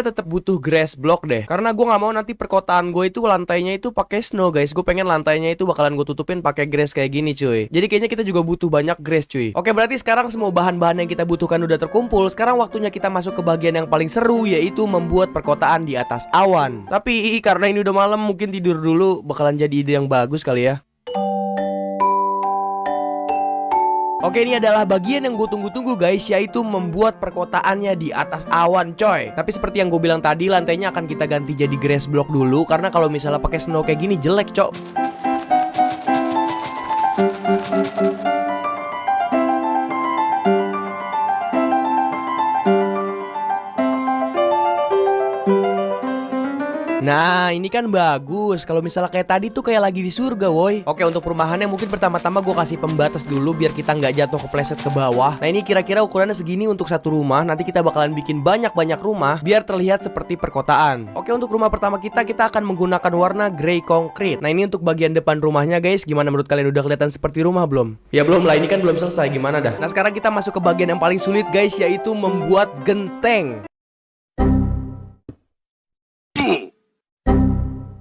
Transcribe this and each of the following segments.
tetap butuh grass block deh, karena gue nggak mau nanti perkotaan gue itu lantainya itu pakai snow guys. Gue pengen lantainya itu bakalan gue tutupin pakai grass kayak gini cuy. Jadi kayaknya kita juga butuh banyak grass cuy. Oke, berarti sekarang semua bahan-bahan yang kita butuhkan udah terkumpul. Sekarang waktunya kita masuk ke bagian yang paling seru, yaitu membuat perkotaan di atas awan. Tapi karena ini udah malam, mungkin tidur dulu bakalan jadi ide yang bagus kali ya. Oke, ini adalah bagian yang gue tunggu-tunggu guys, yaitu membuat perkotaannya di atas awan coy. Tapi seperti yang gue bilang tadi, lantainya akan kita ganti jadi grass block dulu, karena kalau misalnya pakai snow kayak gini jelek cok. Nah, ini kan bagus. Kalau misalnya kayak tadi tuh kayak lagi di surga, woi. Oke, untuk perumahannya mungkin pertama-tama gue kasih pembatas dulu biar kita nggak jatuh kepleset ke bawah. Nah, ini kira-kira ukurannya segini untuk satu rumah. Nanti kita bakalan bikin banyak-banyak rumah biar terlihat seperti perkotaan. Oke, untuk rumah pertama kita akan menggunakan warna grey concrete. Nah, ini untuk bagian depan rumahnya guys. Gimana menurut kalian, udah kelihatan seperti rumah belum? Ya belum lah, ini kan belum selesai. Gimana dah? Nah, sekarang kita masuk ke bagian yang paling sulit guys, yaitu membuat genteng.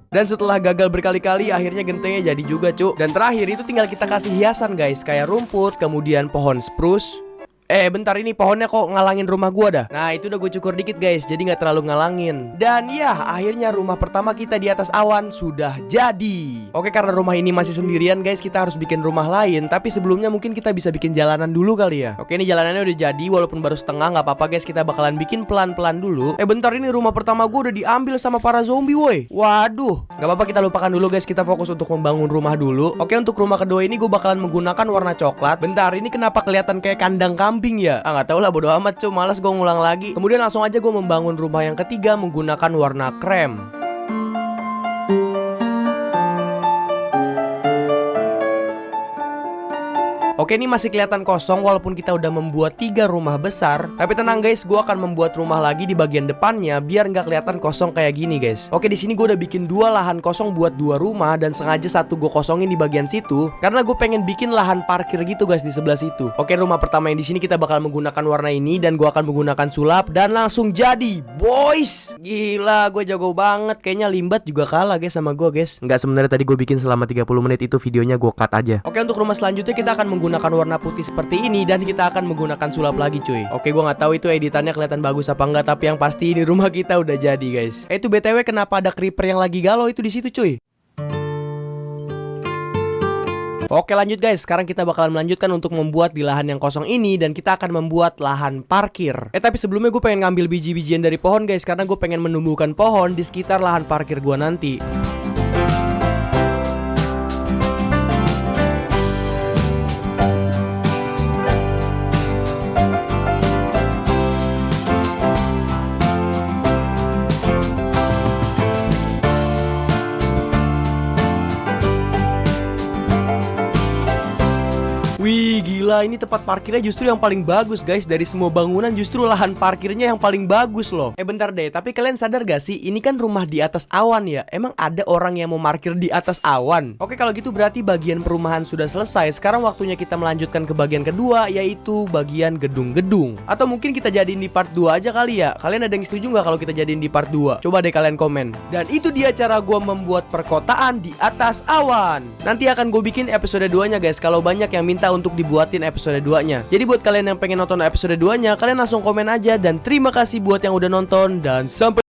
Dan setelah gagal berkali-kali, akhirnya gentengnya jadi juga cuk. Dan terakhir itu tinggal kita kasih hiasan guys, kayak rumput, kemudian pohon spruce. Bentar, ini pohonnya kok ngalangin rumah gua dah. Nah, itu udah gue cukur dikit guys, jadi nggak terlalu ngalangin. Dan ya, akhirnya rumah pertama kita di atas awan sudah jadi. Oke, karena rumah ini masih sendirian guys, kita harus bikin rumah lain. Tapi sebelumnya mungkin kita bisa bikin jalanan dulu kali ya. Oke, ini jalanannya udah jadi, walaupun baru setengah, nggak apa-apa guys. Kita bakalan bikin pelan-pelan dulu. Bentar, ini rumah pertama gue udah diambil sama para zombie woi. Waduh, nggak apa-apa, kita lupakan dulu guys. Kita fokus untuk membangun rumah dulu. Oke, untuk rumah kedua ini gue bakalan menggunakan warna coklat. Bentar, ini kenapa kelihatan kayak kandang kambing ya? Nggak tahu lah, bodo amat cuy, malas gue ngulang lagi. Kemudian langsung aja gue membangun rumah yang ketiga menggunakan warna krem. Oke, ini masih kelihatan kosong walaupun kita udah membuat 3 rumah besar. Tapi tenang guys, gue akan membuat rumah lagi di bagian depannya biar nggak kelihatan kosong kayak gini guys. Oke, di sini gue udah bikin 2 lahan kosong buat 2 rumah, dan sengaja satu gue kosongin di bagian situ karena gue pengen bikin lahan parkir gitu guys di sebelah situ. Oke, rumah pertama yang di sini kita bakal menggunakan warna ini, dan gue akan menggunakan sulap dan langsung jadi boys. Gila, gue jago banget. Kayaknya Limbat juga kalah guys sama gue guys. Nggak, sebenarnya tadi gue bikin selama 30 menit itu videonya gue cut aja. Oke, untuk rumah selanjutnya kita akan menggunakan warna putih seperti ini, dan kita akan menggunakan sulap lagi cuy. Oke, gue nggak tahu itu editannya kelihatan bagus apa enggak, tapi yang pasti ini rumah kita udah jadi guys. Itu BTW, kenapa ada creeper yang lagi galau itu di situ cuy? Oke, lanjut guys. Sekarang kita bakalan melanjutkan untuk membuat di lahan yang kosong ini, dan kita akan membuat lahan parkir. Tapi sebelumnya gue pengen ngambil biji-bijian dari pohon guys, karena gue pengen menumbuhkan pohon di sekitar lahan parkir gue nanti. Wih, gila, ini tempat parkirnya justru yang paling bagus guys. Dari semua bangunan justru lahan parkirnya yang paling bagus loh. Bentar deh, tapi kalian sadar gak sih, ini kan rumah di atas awan ya? Emang ada orang yang mau parkir di atas awan? Oke, kalau gitu berarti bagian perumahan sudah selesai. Sekarang waktunya kita melanjutkan ke bagian kedua, yaitu bagian gedung-gedung. Atau mungkin kita jadiin di part 2 aja kali ya? Kalian ada yang setuju gak kalau kita jadiin di part 2? Coba deh kalian komen. Dan itu dia cara gue membuat perkotaan di atas awan. Nanti akan gue bikin episode 2-nya guys, kalau banyak yang minta untuk dibuatin episode 2-nya. Jadi buat kalian yang pengen nonton episode 2-nya, kalian langsung komen aja. Dan terima kasih buat yang udah nonton, dan sampai